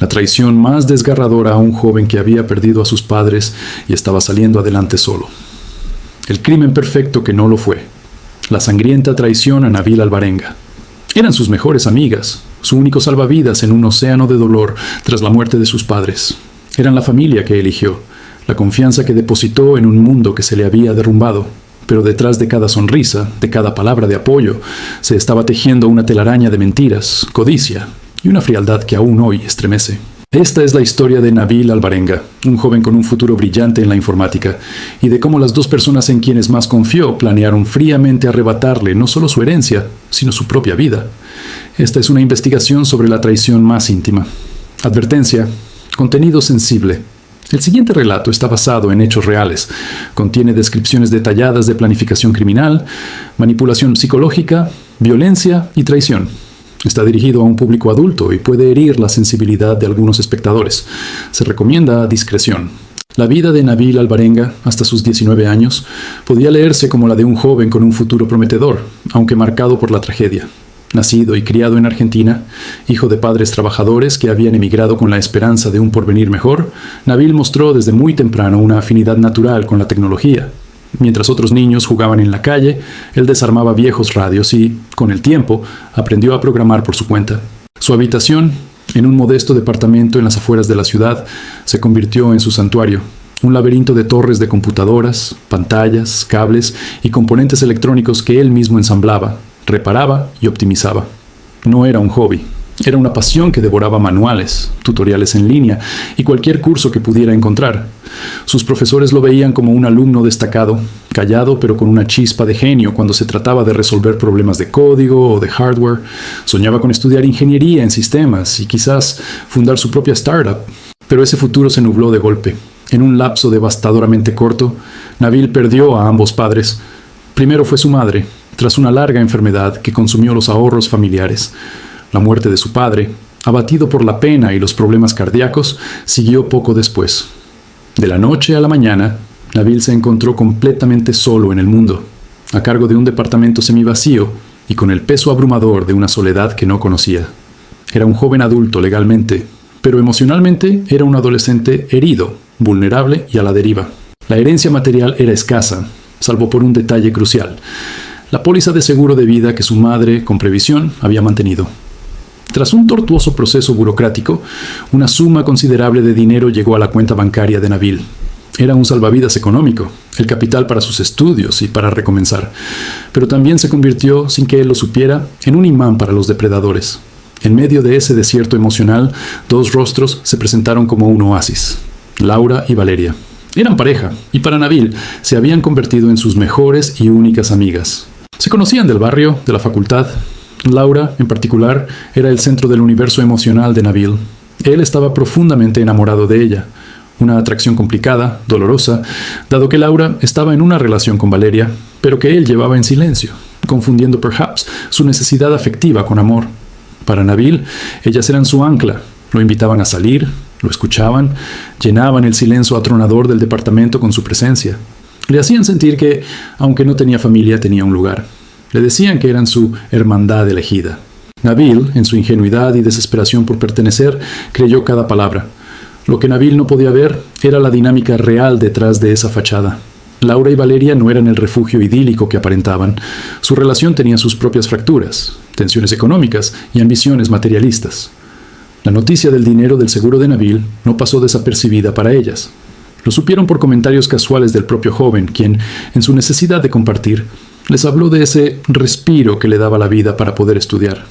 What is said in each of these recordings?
La traición más desgarradora a un joven que había perdido a sus padres y estaba saliendo adelante solo. El crimen perfecto que no lo fue. La sangrienta traición a Nabil Alvarenga. Eran sus mejores amigas, su único salvavidas en un océano de dolor tras la muerte de sus padres. Eran la familia que eligió, la confianza que depositó en un mundo que se le había derrumbado. Pero detrás de cada sonrisa, de cada palabra de apoyo, se estaba tejiendo una telaraña de mentiras, codicia y una frialdad que aún hoy estremece. Esta es la historia de Nabil Alvarenga, un joven con un futuro brillante en la informática, y de cómo las dos personas en quienes más confió planearon fríamente arrebatarle no solo su herencia, sino su propia vida. Esta es una investigación sobre la traición más íntima. Advertencia: contenido sensible. El siguiente relato está basado en hechos reales. Contiene descripciones detalladas de planificación criminal, manipulación psicológica, violencia y traición. Está dirigido a un público adulto y puede herir la sensibilidad de algunos espectadores. Se recomienda discreción. La vida de Nabil Alvarenga, hasta sus 19 años, podía leerse como la de un joven con un futuro prometedor, aunque marcado por la tragedia. Nacido y criado en Argentina, hijo de padres trabajadores que habían emigrado con la esperanza de un porvenir mejor, Nabil mostró desde muy temprano una afinidad natural con la tecnología. Mientras otros niños jugaban en la calle, él desarmaba viejos radios y, con el tiempo, aprendió a programar por su cuenta. Su habitación, en un modesto departamento en las afueras de la ciudad, se convirtió en su santuario. Un laberinto de torres de computadoras, pantallas, cables y componentes electrónicos que él mismo ensamblaba, reparaba y optimizaba. No era un hobby. Era una pasión que devoraba manuales, tutoriales en línea y cualquier curso que pudiera encontrar. Sus profesores lo veían como un alumno destacado, callado pero con una chispa de genio cuando se trataba de resolver problemas de código o de hardware. Soñaba con estudiar ingeniería en sistemas y quizás fundar su propia startup. Pero ese futuro se nubló de golpe. En un lapso devastadoramente corto, Nabil perdió a ambos padres. Primero fue su madre, tras una larga enfermedad que consumió los ahorros familiares. La muerte de su padre, abatido por la pena y los problemas cardíacos, siguió poco después. De la noche a la mañana, Nabil se encontró completamente solo en el mundo, a cargo de un departamento semivacío y con el peso abrumador de una soledad que no conocía. Era un joven adulto legalmente, pero emocionalmente era un adolescente herido, vulnerable y a la deriva. La herencia material era escasa, salvo por un detalle crucial: la póliza de seguro de vida que su madre, con previsión, había mantenido. Tras un tortuoso proceso burocrático, una suma considerable de dinero llegó a la cuenta bancaria de Nabil. Era un salvavidas económico, el capital para sus estudios y para recomenzar, pero también se convirtió, sin que él lo supiera, en un imán para los depredadores. En medio de ese desierto emocional, dos rostros se presentaron como un oasis: Laura y Valeria. Eran pareja, y para Nabil se habían convertido en sus mejores y únicas amigas. Se conocían del barrio, de la facultad. Laura, en particular, era el centro del universo emocional de Nabil. Él estaba profundamente enamorado de ella. Una atracción complicada, dolorosa, dado que Laura estaba en una relación con Valeria, pero que él llevaba en silencio, confundiendo perhaps su necesidad afectiva con amor. Para Nabil, ellas eran su ancla. Lo invitaban a salir, lo escuchaban, llenaban el silencio atronador del departamento con su presencia. Le hacían sentir que, aunque no tenía familia, tenía un lugar. Le decían que eran su hermandad elegida. Nabil, en su ingenuidad y desesperación por pertenecer, creyó cada palabra. Lo que Nabil no podía ver era la dinámica real detrás de esa fachada. Laura y Valeria no eran el refugio idílico que aparentaban. Su relación tenía sus propias fracturas, tensiones económicas y ambiciones materialistas. La noticia del dinero del seguro de Nabil no pasó desapercibida para ellas. Lo supieron por comentarios casuales del propio joven, quien, en su necesidad de compartir, les habló de ese respiro que le daba la vida para poder estudiar.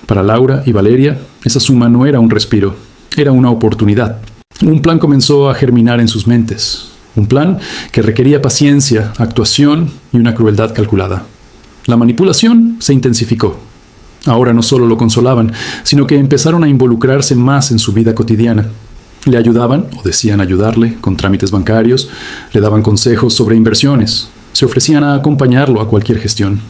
Para Laura y Valeria, esa suma no era un respiro, era una oportunidad. Un plan comenzó a germinar en sus mentes. Un plan que requería paciencia, actuación y una crueldad calculada. La manipulación se intensificó. Ahora no solo lo consolaban, sino que empezaron a involucrarse más en su vida cotidiana. Le ayudaban, o decían ayudarle, con trámites bancarios, le daban consejos sobre inversiones, se ofrecían a acompañarlo a cualquier gestión.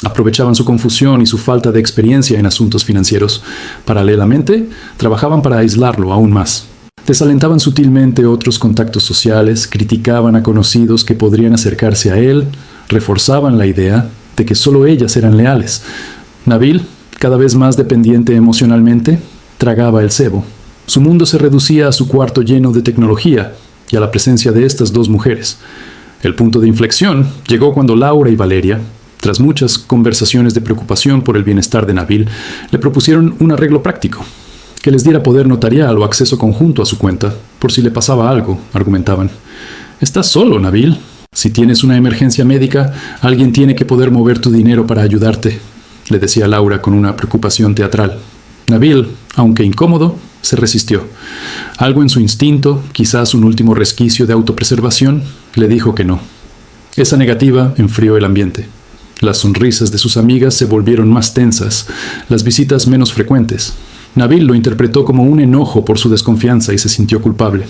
Aprovechaban su confusión y su falta de experiencia en asuntos financieros. Paralelamente, trabajaban para aislarlo aún más. Desalentaban sutilmente otros contactos sociales, criticaban a conocidos que podrían acercarse a él, reforzaban la idea de que solo ellas eran leales. Nabil, cada vez más dependiente emocionalmente, tragaba el cebo. Su mundo se reducía a su cuarto lleno de tecnología y a la presencia de estas dos mujeres. El punto de inflexión llegó cuando Laura y Valeria, tras muchas conversaciones de preocupación por el bienestar de Nabil, le propusieron un arreglo práctico, que les diera poder notarial o acceso conjunto a su cuenta, por si le pasaba algo, argumentaban. «Estás solo, Nabil. Si tienes una emergencia médica, alguien tiene que poder mover tu dinero para ayudarte», le decía Laura con una preocupación teatral. Nabil, aunque incómodo, se resistió. Algo en su instinto, quizás un último resquicio de autopreservación, le dijo que no. Esa negativa enfrió el ambiente. Las sonrisas de sus amigas se volvieron más tensas, las visitas menos frecuentes. Nabil lo interpretó como un enojo por su desconfianza y se sintió culpable.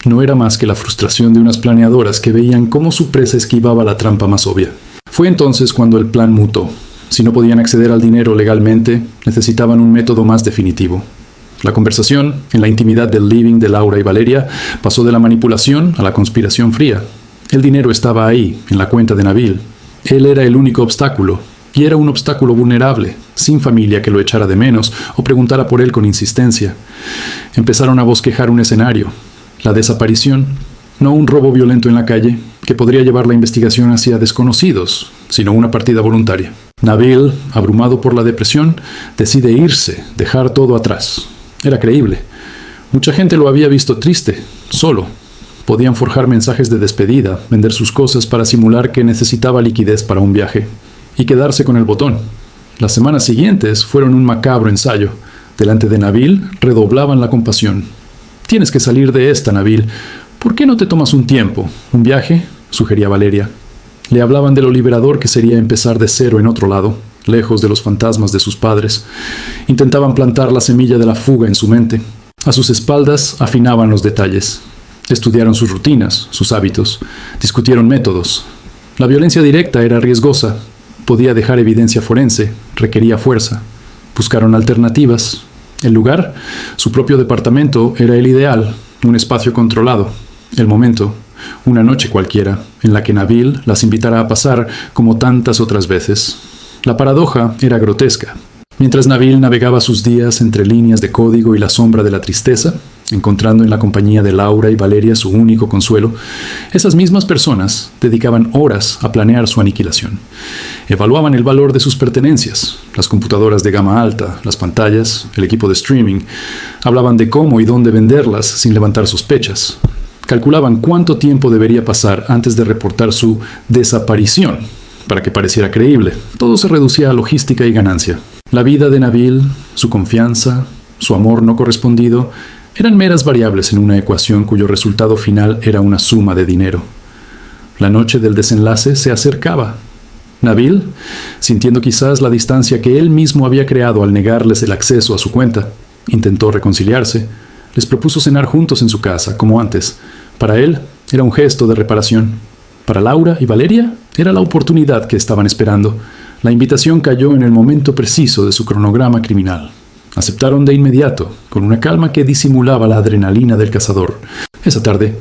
No era más que la frustración de unas planeadoras que veían cómo su presa esquivaba la trampa más obvia. Fue entonces cuando el plan mutó. Si no podían acceder al dinero legalmente, necesitaban un método más definitivo. La conversación, en la intimidad del living de Laura y Valeria, pasó de la manipulación a la conspiración fría. El dinero estaba ahí, en la cuenta de Nabil. Él era el único obstáculo, y era un obstáculo vulnerable, sin familia que lo echara de menos o preguntara por él con insistencia. Empezaron a bosquejar un escenario. La desaparición, no un robo violento en la calle, que podría llevar la investigación hacia desconocidos, sino una partida voluntaria. Nabil, abrumado por la depresión, decide irse, dejar todo atrás. Era creíble. Mucha gente lo había visto triste, solo. Podían forjar mensajes de despedida, vender sus cosas para simular que necesitaba liquidez para un viaje, y quedarse con el botón. Las semanas siguientes fueron un macabro ensayo. Delante de Nabil redoblaban la compasión. «Tienes que salir de esta, Nabil. ¿Por qué no te tomas un tiempo? ¿Un viaje?», sugería Valeria. Le hablaban de lo liberador que sería empezar de cero en otro lado, lejos de los fantasmas de sus padres. Intentaban plantar la semilla de la fuga en su mente. A sus espaldas afinaban los detalles. Estudiaron sus rutinas, sus hábitos. Discutieron métodos. La violencia directa era riesgosa. Podía dejar evidencia forense. Requería fuerza. Buscaron alternativas. El lugar, su propio departamento, era el ideal. Un espacio controlado. El momento, una noche cualquiera, en la que Nabil las invitara a pasar como tantas otras veces. La paradoja era grotesca. Mientras Nabil navegaba sus días entre líneas de código y la sombra de la tristeza, encontrando en la compañía de Laura y Valeria su único consuelo, esas mismas personas dedicaban horas a planear su aniquilación. Evaluaban el valor de sus pertenencias, las computadoras de gama alta, las pantallas, el equipo de streaming. Hablaban de cómo y dónde venderlas sin levantar sospechas. Calculaban cuánto tiempo debería pasar antes de reportar su desaparición, para que pareciera creíble. Todo se reducía a logística y ganancia. La vida de Nabil, su confianza, su amor no correspondido, eran meras variables en una ecuación cuyo resultado final era una suma de dinero. La noche del desenlace se acercaba. Nabil, sintiendo quizás la distancia que él mismo había creado al negarles el acceso a su cuenta, intentó reconciliarse. Les propuso cenar juntos en su casa, como antes. Para él, era un gesto de reparación. Para Laura y Valeria, era la oportunidad que estaban esperando. La invitación cayó en el momento preciso de su cronograma criminal. Aceptaron de inmediato, con una calma que disimulaba la adrenalina del cazador. Esa tarde,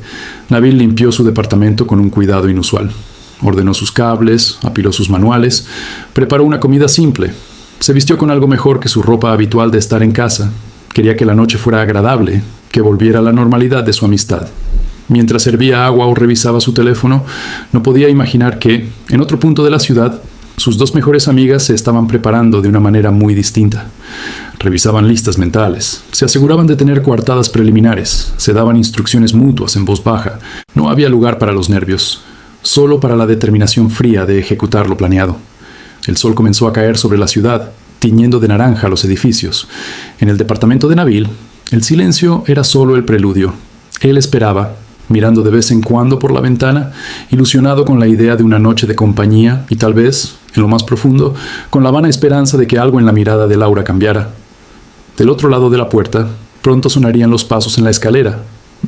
Nabil limpió su departamento con un cuidado inusual. Ordenó sus cables, apiló sus manuales, preparó una comida simple. Se vistió con algo mejor que su ropa habitual de estar en casa. Quería que la noche fuera agradable, que volviera a la normalidad de su amistad. Mientras servía agua o revisaba su teléfono, no podía imaginar que, en otro punto de la ciudad, sus dos mejores amigas se estaban preparando de una manera muy distinta. Revisaban listas mentales, se aseguraban de tener coartadas preliminares, se daban instrucciones mutuas en voz baja. No había lugar para los nervios, solo para la determinación fría de ejecutar lo planeado. El sol comenzó a caer sobre la ciudad, tiñendo de naranja los edificios. En el departamento de Nabil, el silencio era solo el preludio. Él esperaba, mirando de vez en cuando por la ventana, ilusionado con la idea de una noche de compañía y tal vez, en lo más profundo, con la vana esperanza de que algo en la mirada de Laura cambiara. Del otro lado de la puerta, pronto sonarían los pasos en la escalera.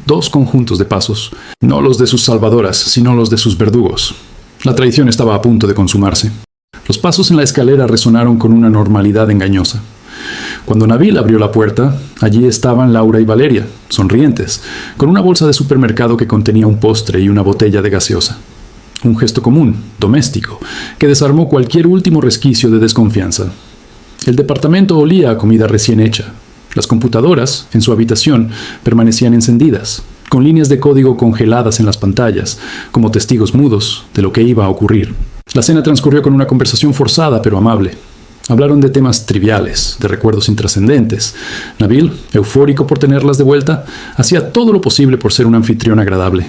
2 conjuntos de pasos, no los de sus salvadoras, sino los de sus verdugos. La traición estaba a punto de consumarse. Los pasos en la escalera resonaron con una normalidad engañosa. Cuando Nabil abrió la puerta, allí estaban Laura y Valeria, sonrientes, con una bolsa de supermercado que contenía un postre y una botella de gaseosa. Un gesto común, doméstico, que desarmó cualquier último resquicio de desconfianza. El departamento olía a comida recién hecha. Las computadoras, en su habitación, permanecían encendidas, con líneas de código congeladas en las pantallas, como testigos mudos de lo que iba a ocurrir. La cena transcurrió con una conversación forzada pero amable. Hablaron de temas triviales, de recuerdos intrascendentes. Nabil, eufórico por tenerlas de vuelta, hacía todo lo posible por ser un anfitrión agradable.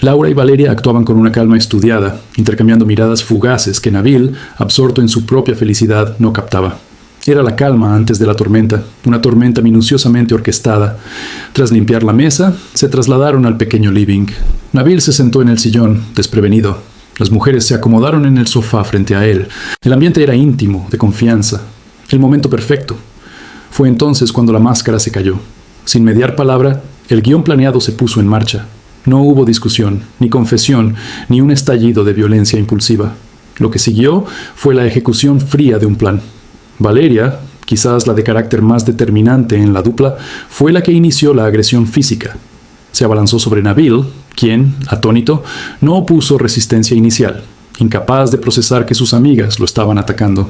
Laura y Valeria actuaban con una calma estudiada, intercambiando miradas fugaces que Nabil, absorto en su propia felicidad, no captaba. Era la calma antes de la tormenta, una tormenta minuciosamente orquestada. Tras limpiar la mesa, se trasladaron al pequeño living. Nabil se sentó en el sillón, desprevenido. Las mujeres se acomodaron en el sofá frente a él. El ambiente era íntimo, de confianza. El momento perfecto. Fue entonces cuando la máscara se cayó. Sin mediar palabra, el guión planeado se puso en marcha. No hubo discusión, ni confesión, ni un estallido de violencia impulsiva. Lo que siguió fue la ejecución fría de un plan. Valeria, quizás la de carácter más determinante en la dupla, fue la que inició la agresión física. Se abalanzó sobre Nabil, quien, atónito, no opuso resistencia inicial, incapaz de procesar que sus amigas lo estaban atacando.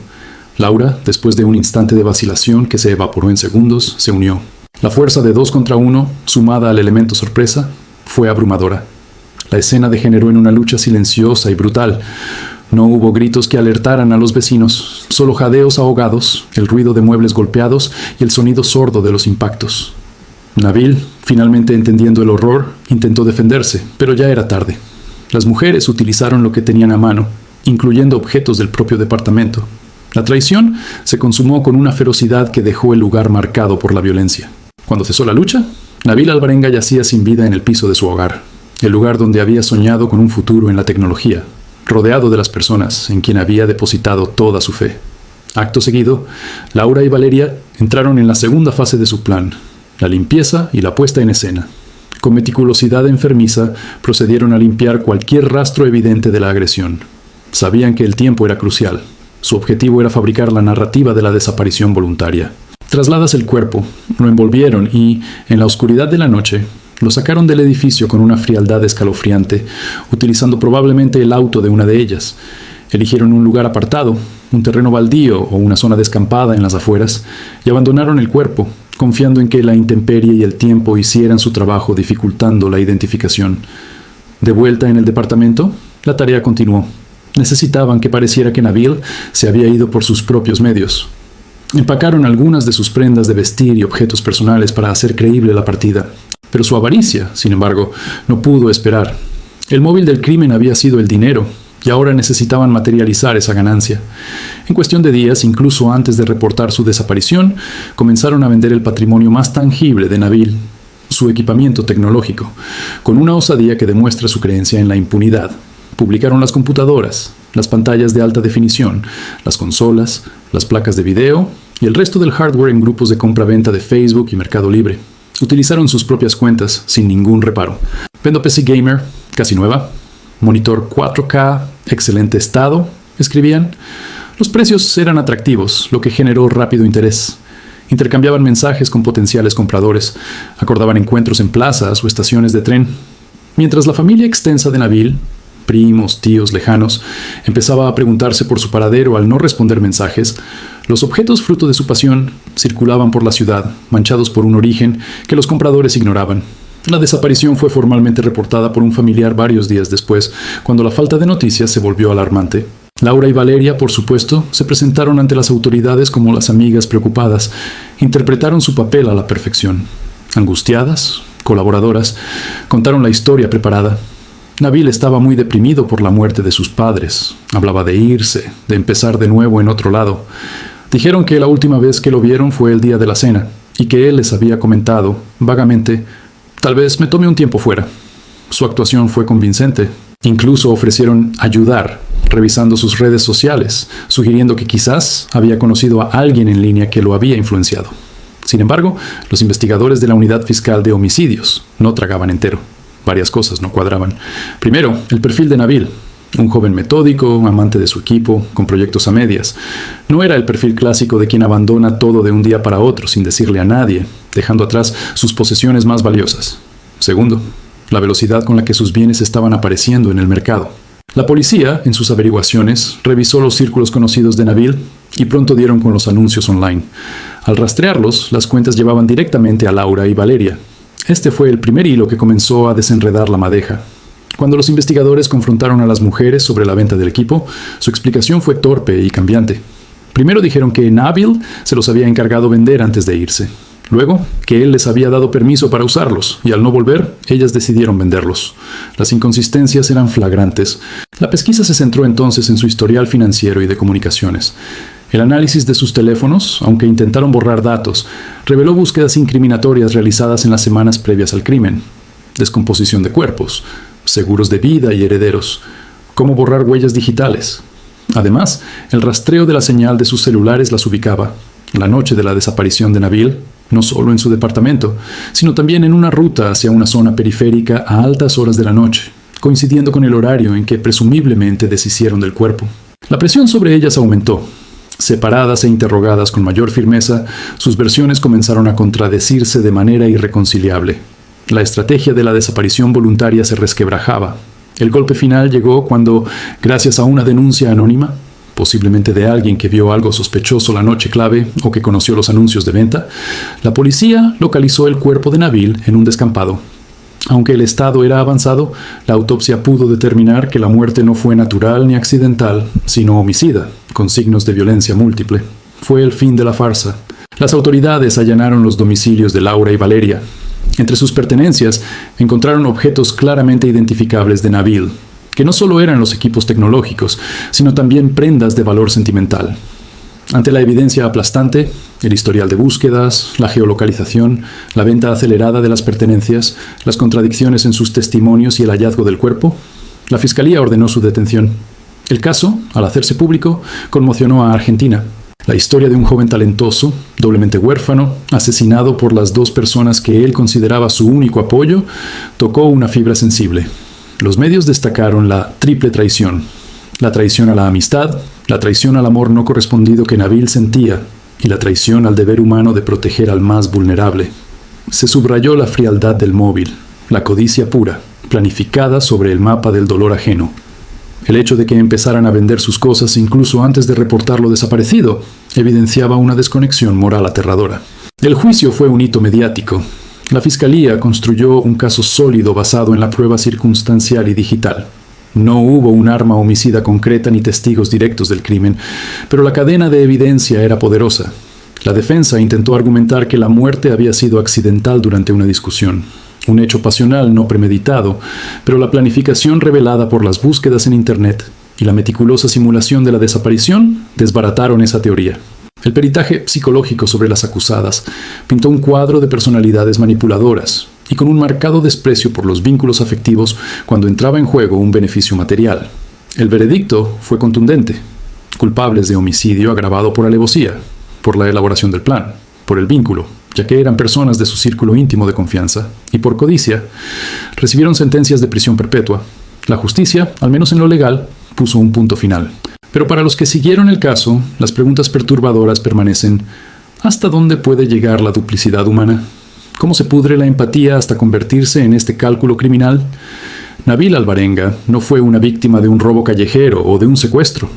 Laura, después de un instante de vacilación que se evaporó en segundos, se unió. La fuerza de 2 contra 1, sumada al elemento sorpresa, fue abrumadora. La escena degeneró en una lucha silenciosa y brutal. No hubo gritos que alertaran a los vecinos, solo jadeos ahogados, el ruido de muebles golpeados y el sonido sordo de los impactos. Nabil, finalmente entendiendo el horror, intentó defenderse, pero ya era tarde. Las mujeres utilizaron lo que tenían a mano, incluyendo objetos del propio departamento. La traición se consumó con una ferocidad que dejó el lugar marcado por la violencia. Cuando cesó la lucha, Nabil Alvarenga yacía sin vida en el piso de su hogar, el lugar donde había soñado con un futuro en la tecnología, rodeado de las personas en quien había depositado toda su fe. Acto seguido, Laura y Valeria entraron en la segunda fase de su plan, la limpieza y la puesta en escena. Con meticulosidad enfermiza, procedieron a limpiar cualquier rastro evidente de la agresión. Sabían que el tiempo era crucial. Su objetivo era fabricar la narrativa de la desaparición voluntaria. Trasladas el cuerpo, lo envolvieron y, en la oscuridad de la noche, lo sacaron del edificio con una frialdad escalofriante, utilizando probablemente el auto de una de ellas. Eligieron un lugar apartado, un terreno baldío o una zona descampada en las afueras, y abandonaron el cuerpo, confiando en que la intemperie y el tiempo hicieran su trabajo dificultando la identificación. De vuelta en el departamento, la tarea continuó. Necesitaban que pareciera que Nabil se había ido por sus propios medios. Empacaron algunas de sus prendas de vestir y objetos personales para hacer creíble la partida. Pero su avaricia, sin embargo, no pudo esperar. El móvil del crimen había sido el dinero, y ahora necesitaban materializar esa ganancia. En cuestión de días, incluso antes de reportar su desaparición, comenzaron a vender el patrimonio más tangible de Nabil, su equipamiento tecnológico, con una osadía que demuestra su creencia en la impunidad. Publicaron las computadoras, las pantallas de alta definición, las consolas, las placas de video y el resto del hardware en grupos de compra-venta de Facebook y Mercado Libre. Utilizaron sus propias cuentas sin ningún reparo. Vendo PC Gamer, casi nueva. Monitor 4K, excelente estado, escribían. Los precios eran atractivos, lo que generó rápido interés. Intercambiaban mensajes con potenciales compradores, acordaban encuentros en plazas o estaciones de tren. Mientras la familia extensa de Nabil, primos, tíos lejanos, empezaba a preguntarse por su paradero al no responder mensajes, los objetos fruto de su pasión circulaban por la ciudad, manchados por un origen que los compradores ignoraban. La desaparición fue formalmente reportada por un familiar varios días después, cuando la falta de noticias se volvió alarmante. Laura y Valeria, por supuesto, se presentaron ante las autoridades como las amigas preocupadas. Interpretaron su papel a la perfección. Angustiadas, colaboradoras, contaron la historia preparada. Nabil estaba muy deprimido por la muerte de sus padres. Hablaba de irse, de empezar de nuevo en otro lado. Dijeron que la última vez que lo vieron fue el día de la cena, y que él les había comentado, vagamente, «Tal vez me tome un tiempo fuera». Su actuación fue convincente. Incluso ofrecieron ayudar, revisando sus redes sociales, sugiriendo que quizás había conocido a alguien en línea que lo había influenciado. Sin embargo, los investigadores de la Unidad Fiscal de Homicidios no tragaban entero. Varias cosas no cuadraban. Primero, el perfil de Nabil. Un joven metódico, amante de su equipo, con proyectos a medias. No era el perfil clásico de quien abandona todo de un día para otro sin decirle a nadie, dejando atrás sus posesiones más valiosas. Segundo, la velocidad con la que sus bienes estaban apareciendo en el mercado. La policía, en sus averiguaciones, revisó los círculos conocidos de Nabil y pronto dieron con los anuncios online. Al rastrearlos, las cuentas llevaban directamente a Laura y Valeria. Este fue el primer hilo que comenzó a desenredar la madeja. Cuando los investigadores confrontaron a las mujeres sobre la venta del equipo, su explicación fue torpe y cambiante. Primero dijeron que Nabil se los había encargado vender antes de irse. Luego, que él les había dado permiso para usarlos, y al no volver, ellas decidieron venderlos. Las inconsistencias eran flagrantes. La pesquisa se centró entonces en su historial financiero y de comunicaciones. El análisis de sus teléfonos, aunque intentaron borrar datos, reveló búsquedas incriminatorias realizadas en las semanas previas al crimen. Descomposición de cuerpos, seguros de vida y herederos, cómo borrar huellas digitales. Además, el rastreo de la señal de sus celulares las ubicaba, la noche de la desaparición de Nabil, no solo en su departamento, sino también en una ruta hacia una zona periférica a altas horas de la noche, coincidiendo con el horario en que presumiblemente deshicieron del cuerpo. La presión sobre ellas aumentó. Separadas e interrogadas con mayor firmeza, sus versiones comenzaron a contradecirse de manera irreconciliable. La estrategia de la desaparición voluntaria se resquebrajaba. El golpe final llegó cuando, gracias a una denuncia anónima, posiblemente de alguien que vio algo sospechoso la noche clave o que conoció los anuncios de venta, la policía localizó el cuerpo de Nabil en un descampado. Aunque el estado era avanzado, la autopsia pudo determinar que la muerte no fue natural ni accidental, sino homicida, con signos de violencia múltiple. Fue el fin de la farsa. Las autoridades allanaron los domicilios de Laura y Valeria. Entre sus pertenencias, encontraron objetos claramente identificables de Nabil, que no solo eran los equipos tecnológicos, sino también prendas de valor sentimental. Ante la evidencia aplastante, el historial de búsquedas, la geolocalización, la venta acelerada de las pertenencias, las contradicciones en sus testimonios y el hallazgo del cuerpo, la Fiscalía ordenó su detención. El caso, al hacerse público, conmocionó a Argentina. La historia de un joven talentoso, doblemente huérfano, asesinado por las dos personas que él consideraba su único apoyo, tocó una fibra sensible. Los medios destacaron la triple traición: la traición a la amistad, la traición al amor no correspondido que Nabil sentía y la traición al deber humano de proteger al más vulnerable. Se subrayó la frialdad del móvil, la codicia pura, planificada sobre el mapa del dolor ajeno. El hecho de que empezaran a vender sus cosas incluso antes de reportarlo desaparecido evidenciaba una desconexión moral aterradora. El juicio fue un hito mediático. La Fiscalía construyó un caso sólido basado en la prueba circunstancial y digital. No hubo un arma homicida concreta ni testigos directos del crimen, pero la cadena de evidencia era poderosa. La defensa intentó argumentar que la muerte había sido accidental durante una discusión, un hecho pasional no premeditado, pero la planificación revelada por las búsquedas en Internet y la meticulosa simulación de la desaparición desbarataron esa teoría. El peritaje psicológico sobre las acusadas pintó un cuadro de personalidades manipuladoras y con un marcado desprecio por los vínculos afectivos cuando entraba en juego un beneficio material. El veredicto fue contundente: culpables de homicidio agravado por alevosía, por la elaboración del plan, por el vínculo, ya que eran personas de su círculo íntimo de confianza, y por codicia, recibieron sentencias de prisión perpetua. La justicia, al menos en lo legal, puso un punto final. Pero para los que siguieron el caso, las preguntas perturbadoras permanecen. ¿Hasta dónde puede llegar la duplicidad humana? ¿Cómo se pudre la empatía hasta convertirse en este cálculo criminal? Nabil Alvarenga no fue una víctima de un robo callejero o de un secuestro.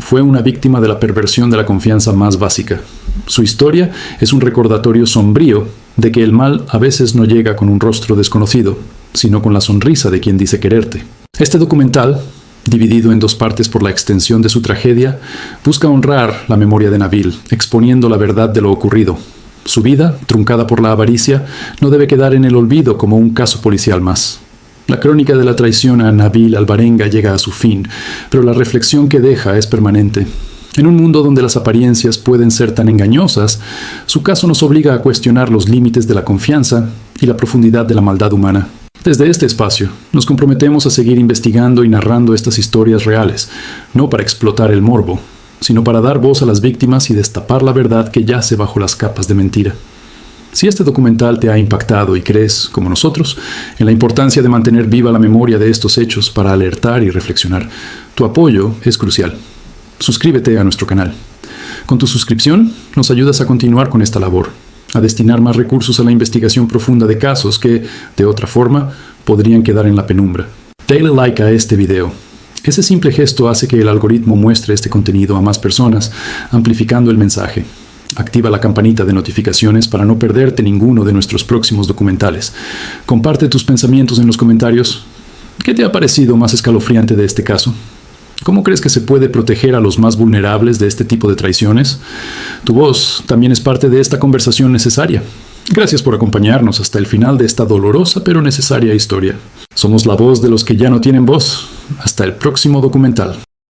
Fue una víctima de la perversión de la confianza más básica. Su historia es un recordatorio sombrío de que el mal a veces no llega con un rostro desconocido, sino con la sonrisa de quien dice quererte. Este documental, dividido en dos partes por la extensión de su tragedia, busca honrar la memoria de Nabil, exponiendo la verdad de lo ocurrido. Su vida, truncada por la avaricia, no debe quedar en el olvido como un caso policial más. La crónica de la traición a Nabil Alvarenga llega a su fin, pero la reflexión que deja es permanente. En un mundo donde las apariencias pueden ser tan engañosas, su caso nos obliga a cuestionar los límites de la confianza y la profundidad de la maldad humana. Desde este espacio, nos comprometemos a seguir investigando y narrando estas historias reales, no para explotar el morbo, sino para dar voz a las víctimas y destapar la verdad que yace bajo las capas de mentira. Si este documental te ha impactado y crees, como nosotros, en la importancia de mantener viva la memoria de estos hechos para alertar y reflexionar, tu apoyo es crucial. Suscríbete a nuestro canal. Con tu suscripción, nos ayudas a continuar con esta labor, a destinar más recursos a la investigación profunda de casos que, de otra forma, podrían quedar en la penumbra. Dale like a este video. Ese simple gesto hace que el algoritmo muestre este contenido a más personas, amplificando el mensaje. Activa la campanita de notificaciones para no perderte ninguno de nuestros próximos documentales. Comparte tus pensamientos en los comentarios. ¿Qué te ha parecido más escalofriante de este caso? ¿Cómo crees que se puede proteger a los más vulnerables de este tipo de traiciones? Tu voz también es parte de esta conversación necesaria. Gracias por acompañarnos hasta el final de esta dolorosa pero necesaria historia. Somos la voz de los que ya no tienen voz. Hasta el próximo documental.